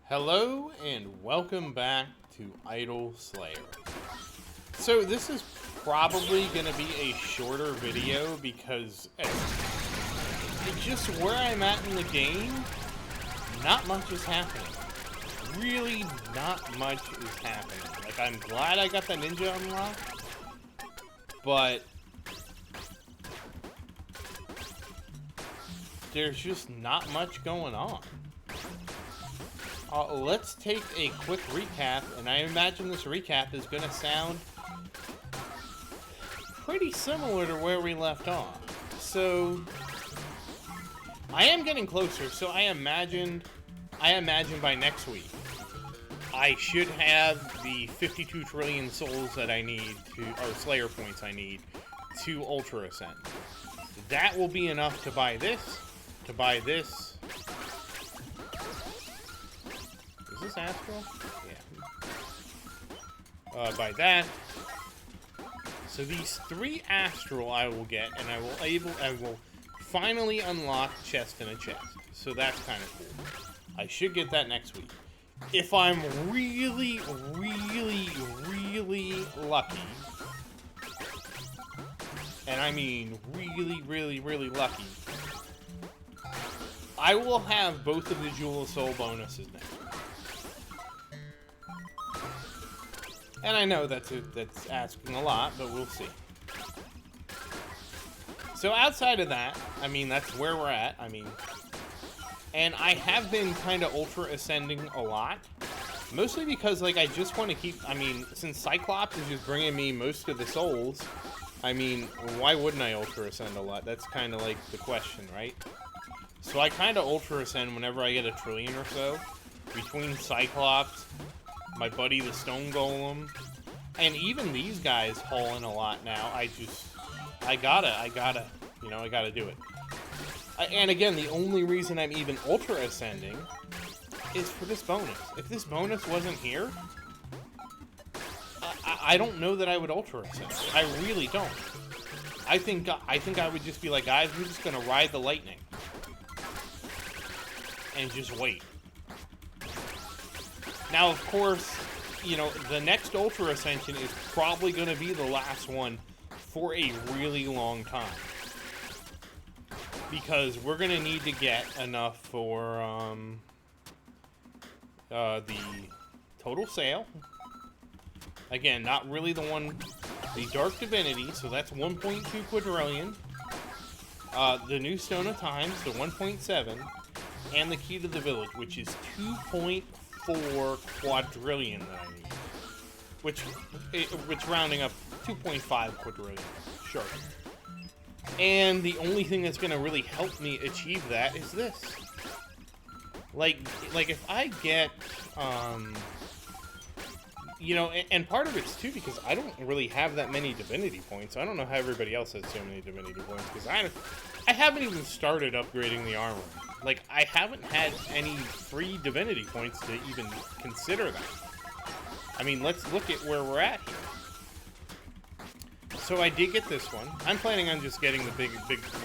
Hello and welcome back to Idol Slayer. So this is probably going to be a shorter video because just where I'm at in the game, not much is happening. Really not much is happening. Like, I'm glad I got that ninja unlocked, but there's just not much going on. Let's take a quick recap, and I imagine this recap is going to sound pretty similar to where we left off. So, I am getting closer, so I imagine by next week, I should have the 52 trillion souls that I need or Slayer points I need to Ultra Ascend. That will be enough to buy this, Is this Astral? Yeah. By that. So these 3 Astral I will get, and I will finally unlock chest in a chest. So that's kind of cool. I should get that next week. If I'm really, really, really lucky, and I mean really, really, really lucky, I will have both of the Jewel of Soul bonuses next week. And I know that's asking a lot, but we'll see. So outside of that, I mean, that's where we're at. I mean, and I have been kind of Ultra Ascending a lot. Mostly because, like, I just want to keep, I mean, since Cyclops is just bringing me most of the souls, I mean, why wouldn't I Ultra Ascend a lot? That's kind of like the question, right? So I kind of Ultra Ascend whenever I get a trillion or so. Between Cyclops, my buddy the Stone Golem, and even these guys haul in a lot now. I gotta do it. And again, the only reason I'm even Ultra Ascending is for this bonus. If this bonus wasn't here, I don't know that I would Ultra Ascend. I really don't. I think I would just be like, guys, we're just gonna ride the lightning and just wait. Now, of course, you know, the next Ultra Ascension is probably going to be the last one for a really long time. Because we're going to need to get enough for the total sale. Again, not really the Dark Divinity, so that's 1.2 quadrillion. The new Stone of Times, the 1.7, and the Key to the Village, which is 2.4 quadrillion that I need, which rounding up 2.5 quadrillion, sure. And the only thing that's going to really help me achieve that is this. Like if I get, you know, and part of it's too because I don't really have that many Divinity points. I don't know how everybody else has so many Divinity points because I haven't even started upgrading the Armory. Like, I haven't had any free Divinity points to even consider that. I mean, let's look at where we're at here. So I did get this one. I'm planning on just getting the big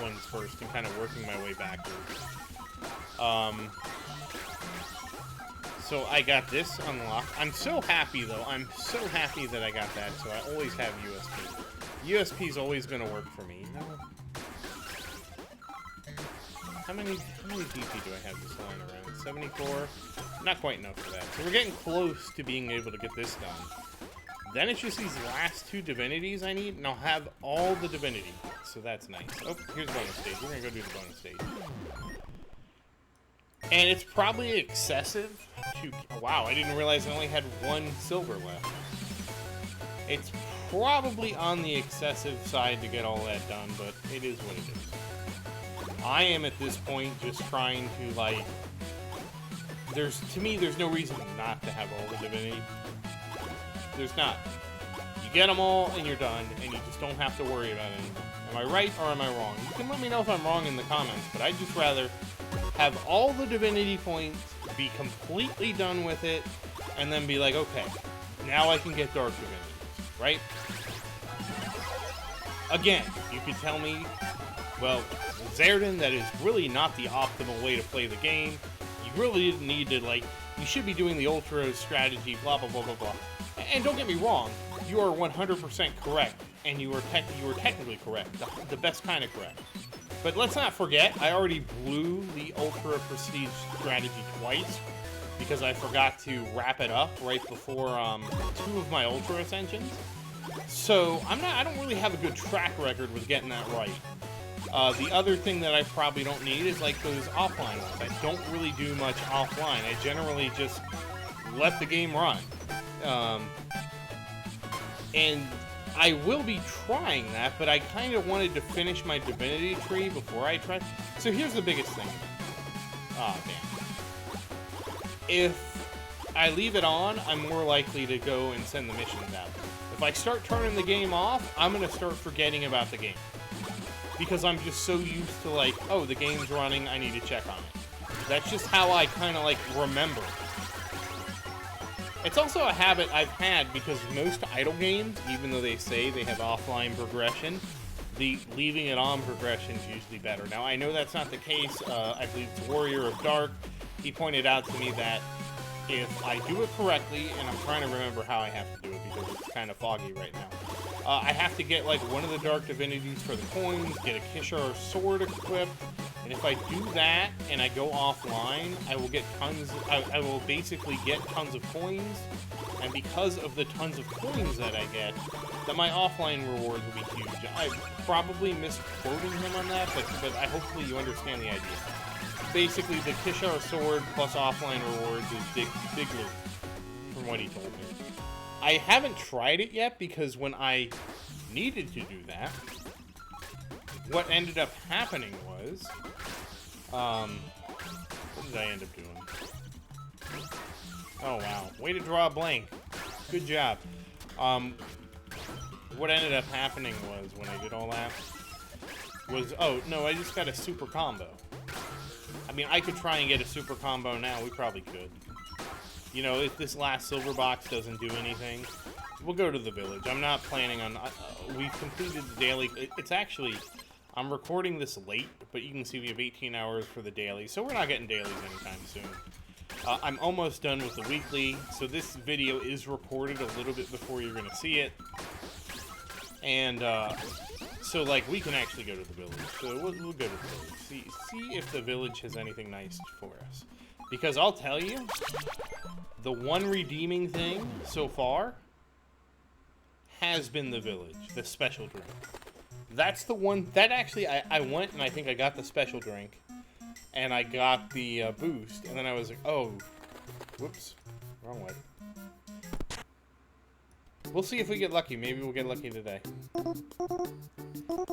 ones first and kind of working my way backwards. So I got this unlocked. I'm so happy, though. I'm so happy that I got that, so I always have USP. USP is always going to work for me. No. How many DP do I have this line around? 74? Not quite enough for that. So we're getting close to being able to get this done. Then it's just these last 2 divinities I need, and I'll have all the divinity. So that's nice. Oh, here's the bonus stage. We're going to go do the bonus stage. And it's probably excessive to... Wow, I didn't realize I only had 1 silver left. It's probably on the excessive side to get all that done, but it is what it is. I am at this point just trying to, like, to me, there's no reason not to have all the divinity. There's not. You get them all and you're done, and you just don't have to worry about it anymore. Am I right or am I wrong? You can let me know if I'm wrong in the comments, but I'd just rather have all the divinity points, be completely done with it, and then be like, okay, now I can get dark divinities, right? Again, you could tell me, well, Zerdan, that is really not the optimal way to play the game. You You really didn't need to, like, you should be doing the ultra strategy, blah, blah, blah, blah, blah. And don't get me wrong, you are 100% correct, and you were technically correct, the best kind of correct. But let's not forget, I already blew the ultra prestige strategy twice, because I forgot to wrap it up right before 2 of my ultra ascensions. So I don't really have a good track record with getting that right. The other thing that I probably don't need is like those offline ones. I don't really do much offline. I generally just let the game run. And I will be trying that, but I kind of wanted to finish my Divinity tree before I tried. So here's the biggest thing. Oh, damn. If I leave it on, I'm more likely to go and send the missions out. If I start turning the game off, I'm going to start forgetting about the game. Because I'm just so used to, like, oh, the game's running, I need to check on it. That's just how I kind of, like, remember. It's also a habit I've had because most idle games, even though they say they have offline progression, the leaving it on progression is usually better. Now, I know that's not the case. I believe it's Warrior of Dark. He pointed out to me that if I do it correctly, and I'm trying to remember how I have to do it because it's kind of foggy right now, I have to get, like, one of the Dark Divinities for the coins, get a Kishar sword equipped, and if I do that and I go offline, I will get tons, I will basically get tons of coins, and because of the tons of coins that I get, that my offline rewards will be huge. I probably misquoting him on that, but hopefully you understand the idea. Basically, the Kishar sword plus offline rewards is big loot, from what he told me. I haven't tried it yet because when I needed to do that, what ended up happening was, what did I end up doing? Oh wow, way to draw a blank. Good job. What ended up happening was, when I did all that, was, oh no, I just got a super combo. I mean, I could try and get a super combo now, we probably could. You know, if this last silver box doesn't do anything, we'll go to the village. I'm not planning on... we've completed the daily... It's actually... I'm recording this late, but you can see we have 18 hours for the daily, so we're not getting dailies anytime soon. I'm almost done with the weekly, so this video is recorded a little bit before you're going to see it. And, so, like, we can actually go to the village. So we'll go to the village. See if the village has anything nice for us. Because I'll tell you, the one redeeming thing so far has been the village, the special drink. That's the one, that actually, I went and I think I got the special drink, and I got the boost, and then I was like, oh, whoops, wrong way. We'll see if we get lucky. Maybe we'll get lucky today.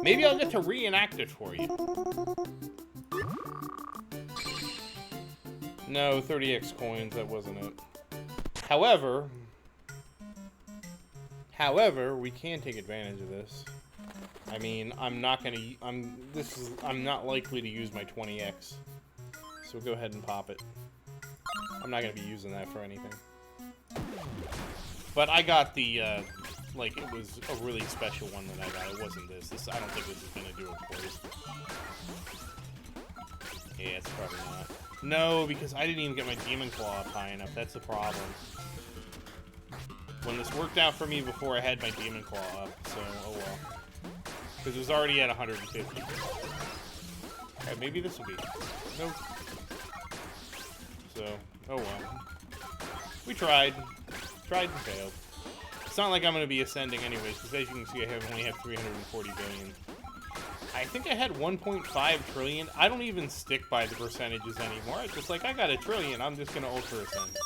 Maybe I'll get to reenact it for you. No, 30x coins, that wasn't it. However, we can take advantage of this. I mean, I'm not likely to use my 20x. So go ahead and pop it. I'm not gonna be using that for anything. But I got the, like, it was a really special one that I got. It wasn't this. I don't think this is gonna do it for you. Yeah, it's probably not. No, because I didn't even get my Demon Claw up high enough. That's the problem. When this worked out for me before I had my Demon Claw up, so, oh well. Because it was already at 150. Alright, maybe this will be. Nope. So, oh well. We tried. Tried and failed. It's not like I'm going to be ascending anyways, because as you can see, I only have 340 billion. I think I had 1.5 trillion. I don't even stick by the percentages anymore. It's just like, I got a trillion, I'm just going to ultra ascend.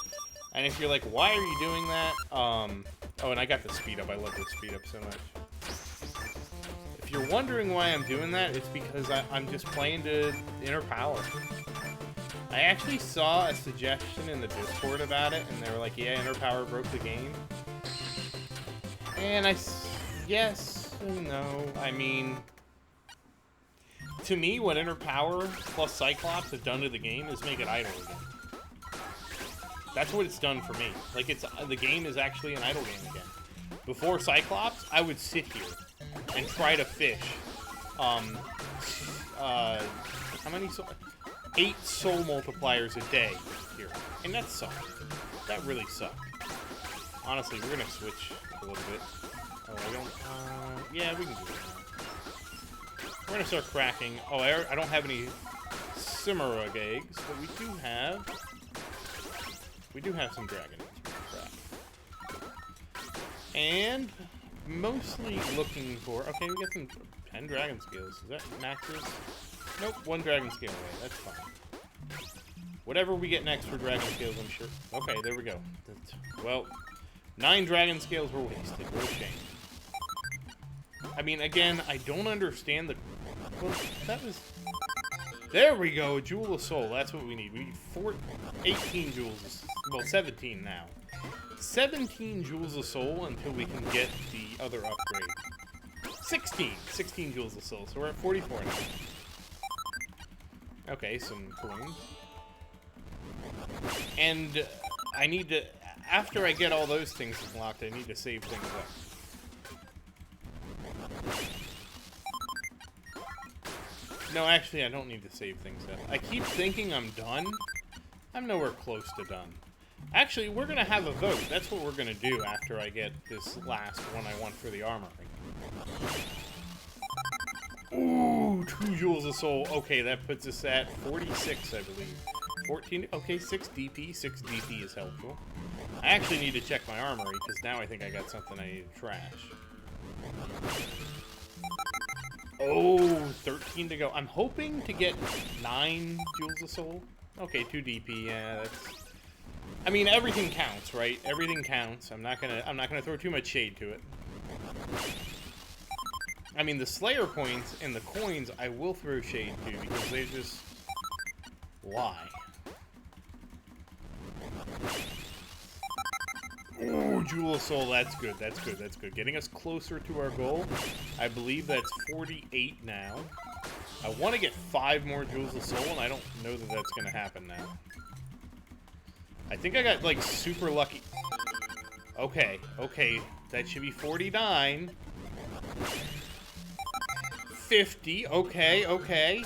And if you're like, why are you doing that? Oh, and I got the speed up. I love the speed up so much. If you're wondering why I'm doing that, it's because I'm just playing to inner power. I actually saw a suggestion in the Discord about it, and they were like, yeah, inner power broke the game. And yes and no. I mean, to me, what inner power plus Cyclops have done to the game is make it idle again. That's what it's done for me. Like, the game is actually an idle game again. Before Cyclops, I would sit here and try to fish. How many 8 soul multipliers a day here. And that sucked. That really sucked. Honestly, we're gonna switch a little bit. Oh, I don't... yeah, we can do it now. We're gonna start cracking... Oh, I don't have any Cimmerug eggs, but we do have... We do have some dragon eggs. Crack. And... Mostly looking for... Okay, we got some 10 dragon scales. Is that maxes? Nope, 1 dragon scale away. That's fine. Whatever we get next for dragon scales, I'm sure... Okay, there we go. Well, 9 dragon scales were wasted. What a shame. I mean, again, I don't understand the... Well, that was... There we go, a Jewel of Soul. That's what we need. We need 18 Jewels. Well, 17 now. 17 Jewels of Soul until we can get the other upgrade. 16 Jewels of Soul. So we're at 44 now. Okay, some coins. And I need to... After I get all those things unlocked, I need to save things up. No, actually, I don't need to save things up. I keep thinking I'm done. I'm nowhere close to done. Actually, we're going to have a vote. That's what we're going to do after I get this last one I want for the Armory. Ooh, 2 Jewels of Soul. Okay, that puts us at 46, I believe. 14. Okay, 6 DP. 6 DP is helpful. I actually need to check my Armory, because now I think I got something I need to trash. Oh, 13 to go. I'm hoping to get 9 Jewels of Soul. Okay, 2 DP. Yeah, that's... I mean, everything counts, right? Everything counts. I'm not gonna throw too much shade to it. I mean, the Slayer points and the coins I will throw shade to because they just lie. Ooh, Jewel of Soul, that's good, that's good, that's good. Getting us closer to our goal. I believe that's 48 now. I want to get 5 more Jewels of Soul, and I don't know that that's going to happen now. I think I got, like, super lucky. Okay, okay, that should be 49. 50, okay, okay.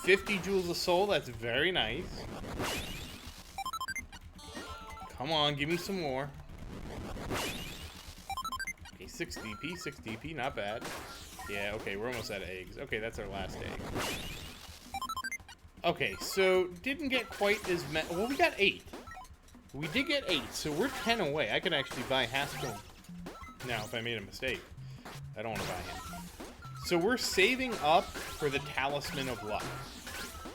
50 Jewels of Soul, that's very nice. Come on, give me some more. Okay, 6 DP, not bad. Yeah, okay, we're almost out of eggs. Okay, that's our last egg. Okay, so didn't get quite as many. Well, we got 8. We did get 8, so we're 10 away. I could actually buy Haskell now if I made a mistake. I don't want to buy him. So we're saving up for the Talisman of Luck.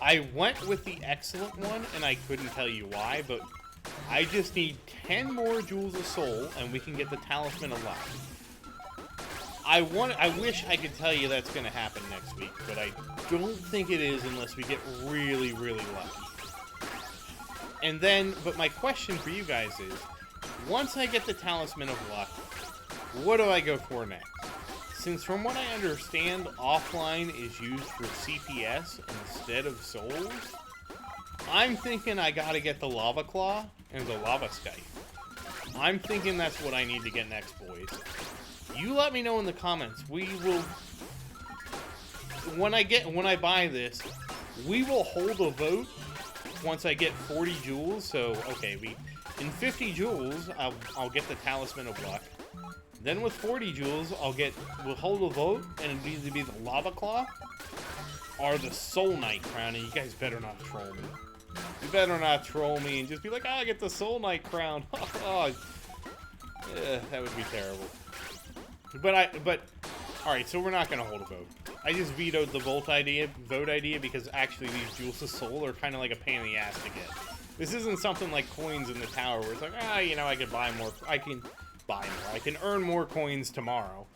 I went with the excellent one, and I couldn't tell you why, but I just need 10 more Jewels of Soul, and we can get the Talisman of Luck. I wish I could tell you that's going to happen next week, but I don't think it is unless we get really, really lucky. And then, but my question for you guys is, once I get the Talisman of Luck, what do I go for next? Since from what I understand, offline is used for CPS instead of souls, I'm thinking I gotta get the Lava Claw and the Lava Scythe. I'm thinking that's what I need to get next, boys. You let me know in the comments. We will... When I buy this, we will hold a vote once I get 40 jewels. So, okay, in 50 jewels, I'll get the Talisman of Luck. Then with 40 jewels, we'll hold a vote, and it'll either be the Lava Claw or the Soul Knight Crown, and you guys better not troll me. You better not troll me and just be like, I get the Soul Knight Crown. Oh, that would be terrible. But, alright, so we're not going to hold a vote. I just vetoed the vote idea because actually these Jewels of Soul are kind of like a pain in the ass to get. This isn't something like coins in the tower where it's like, you know, I can buy more. I can buy more. I can earn more coins tomorrow.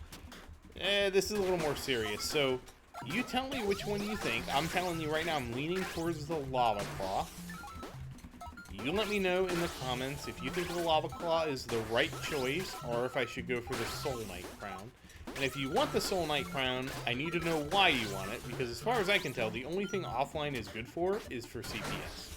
This is a little more serious. So, you tell me which one you think. I'm telling you right now, I'm leaning towards the Lava Claw. You let me know in the comments if you think the Lava Claw is the right choice, or if I should go for the Soul Knight Crown. And if you want the Soul Knight Crown, I need to know why you want it, because as far as I can tell, the only thing offline is good for is for CPS.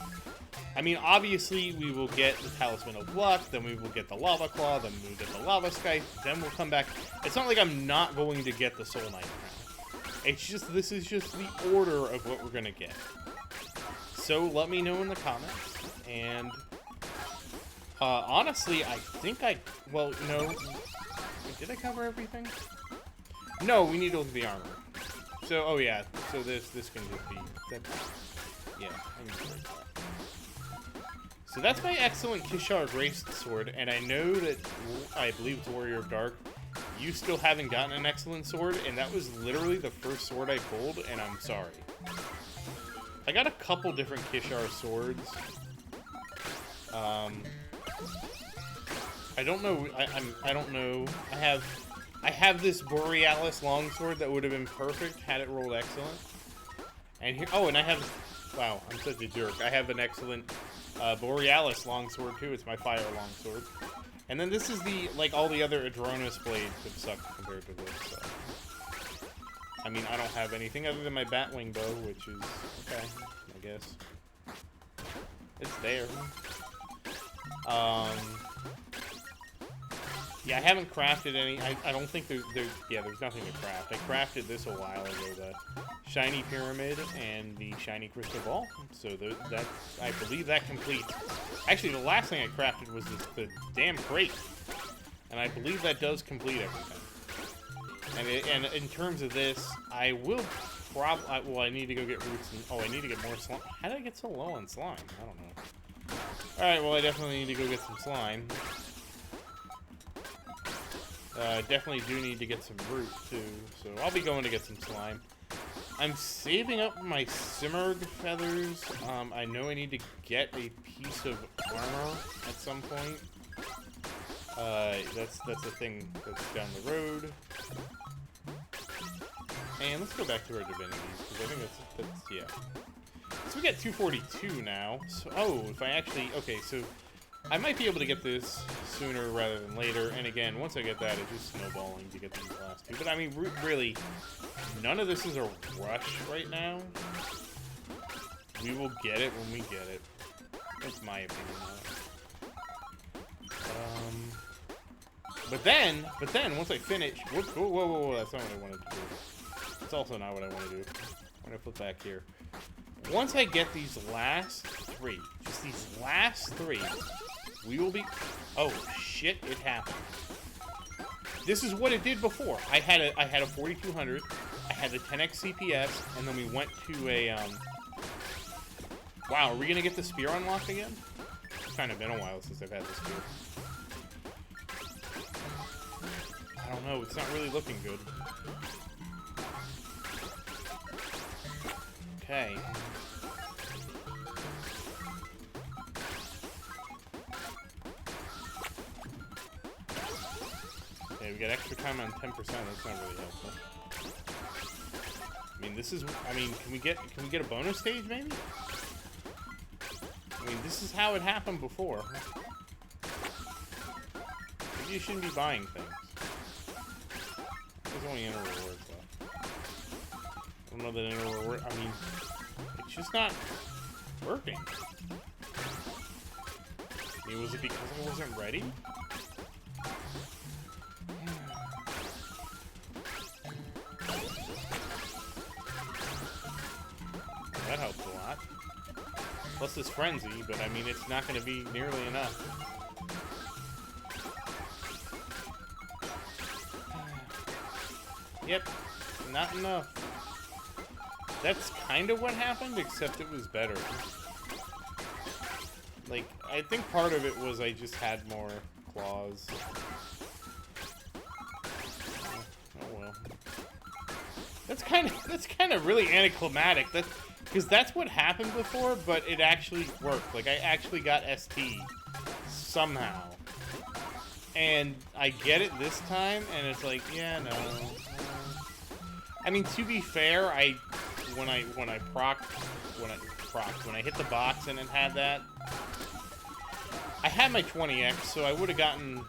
I mean, obviously, we will get the Talisman of Luck, then we will get the Lava Claw, then we'll get the Lava Scythe, then we'll come back. It's not like I'm not going to get the Soul Knight Crown. It's just, this is just the order of what we're gonna get. So let me know in the comments, and honestly, I think well, no, did I cover everything? No, we need to look at the armor. So, oh yeah, so this can just be, yeah, I need to break that. So that's my excellent Kishar Graced sword, and I know that, I believe it's Warrior of Dark, you still haven't gotten an excellent sword, and that was literally the first sword I pulled, and I'm sorry. I got a couple different Kishar swords. I don't know, I don't know, I have this Borealis longsword that would have been perfect had it rolled excellent. And here, oh, and I have, wow, I'm such a jerk. I have an excellent Borealis longsword too. It's my fire longsword. And then this is the, like, all the other Adronis blades that suck compared to this. So. I mean, I don't have anything other than my Batwing bow, which is okay, I guess. It's there. Yeah, I haven't crafted any. I don't think there's nothing to craft. I crafted this a while ago, the Shiny Pyramid and the Shiny Crystal Ball. So I believe that completes. Actually, the last thing I crafted was the damn crate. And I believe that does complete everything. And in terms of this, I will probably, well, I need to go get roots and, oh, I need to get more slime. How did I get so low on slime? I don't know. Alright, well, I definitely need to go get some slime. Definitely do need to get some root, too, so I'll be going to get some slime. I'm saving up my Simurgh feathers. I know I need to get a piece of armor at some point. That's a thing that's down the road. And let's go back to our divinities, because I think that's, yeah. So we got 242 now. So, oh, if I actually, okay, so I might be able to get this sooner rather than later. And again, once I get that, it's just snowballing to get these last two. But I mean, really, none of this is a rush right now. We will get it when we get it. That's my opinion on it. But then, once I finish, whoa, that's not what I wanted to do. That's also not what I want to do. I'm gonna flip back here. Once I get these last three, just these last three, we will be, oh shit, it happened. This is what it did before. I had a 4200, I had a 10x CPS, and then we went to a, wow, are we gonna get the spear unlocked again? It's kind of been a while since I've had the spear. I don't know, it's not really looking good. Okay. Okay, we got extra time on 10%, that's not really helpful. I mean, this is, I mean, can we get a bonus stage, maybe? I mean, this is how it happened before. Maybe you shouldn't be buying things. There's only inner rewards left. I don't know that inner reward, I mean, it's just not working. I mean, was it because I wasn't ready? That helps a lot. Plus this frenzy, but I mean, it's not going to be nearly enough. Yep, not enough. That's kind of what happened, except it was better. Like, I think part of it was I just had more claws. Oh well. That's kind of really anticlimactic. Because that's what happened before, but it actually worked. Like, I actually got ST somehow. And I get it this time, and it's like, yeah, no. I mean, to be fair, when I hit the box and it had that, I had my 20x, so I would have gotten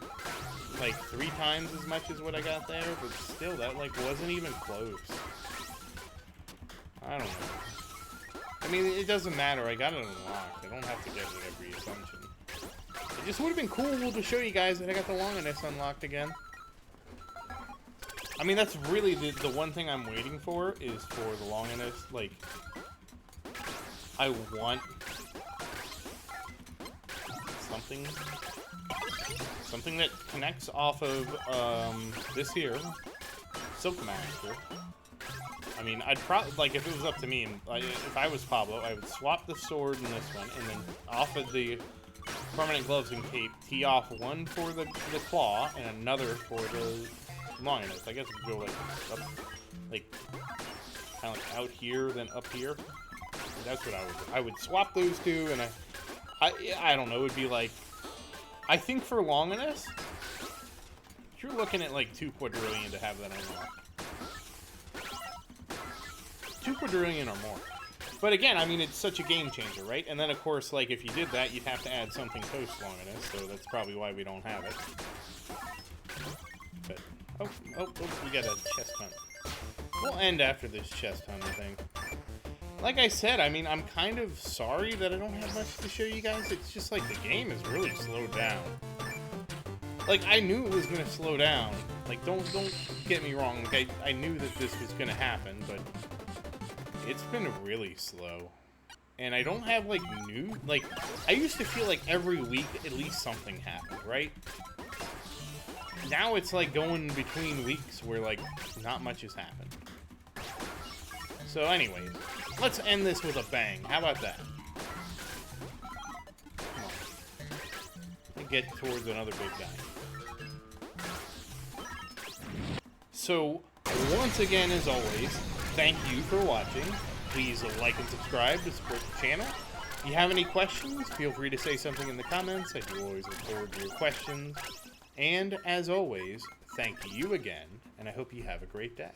like 3 times as much as what I got there, but still, that like wasn't even close. I don't know. I mean, it doesn't matter. I got it unlocked. I don't have to get it every Ascension. It just would have been cool to show you guys that I got the Longinus unlocked again. I mean, that's really the one thing I'm waiting for is for the longiness. Like, I want something that connects off of this here, Silk Master. I mean, I'd probably, like, if it was up to me, if I was Pablo, I would swap the sword in this one, and then off of the permanent gloves and cape, tee off one for the claw and another for the longiness. I guess we could go like up, like kind of like out here, then up here. That's what I would do. I would swap those two, and I don't know. It would be like, I think for longiness, you're looking at like 2 quadrillion to have that unlocked. 2 quadrillion or more. But again, I mean, it's such a game changer, right? And then, of course, like, if you did that, you'd have to add something post-longiness, so that's probably why we don't have it. But, oh, we got a chest hunt. We'll end after this chest hunt, I think. Like I said, I mean, I'm kind of sorry that I don't have much to show you guys. It's just, like, the game has really slowed down. Like, I knew it was going to slow down. Like, don't get me wrong. Like, I knew that this was going to happen, but it's been really slow. And I don't have, like, new... Like, I used to feel like every week at least something happened, right? Now it's, like, going between weeks where, like, not much has happened. So, anyways, let's end this with a bang. How about that? Come on. Let's get towards another big guy. So, once again, as always, thank you for watching. Please like and subscribe to support the channel. If you have any questions, feel free to say something in the comments. I do always look forward to your questions. And as always, thank you again, and I hope you have a great day.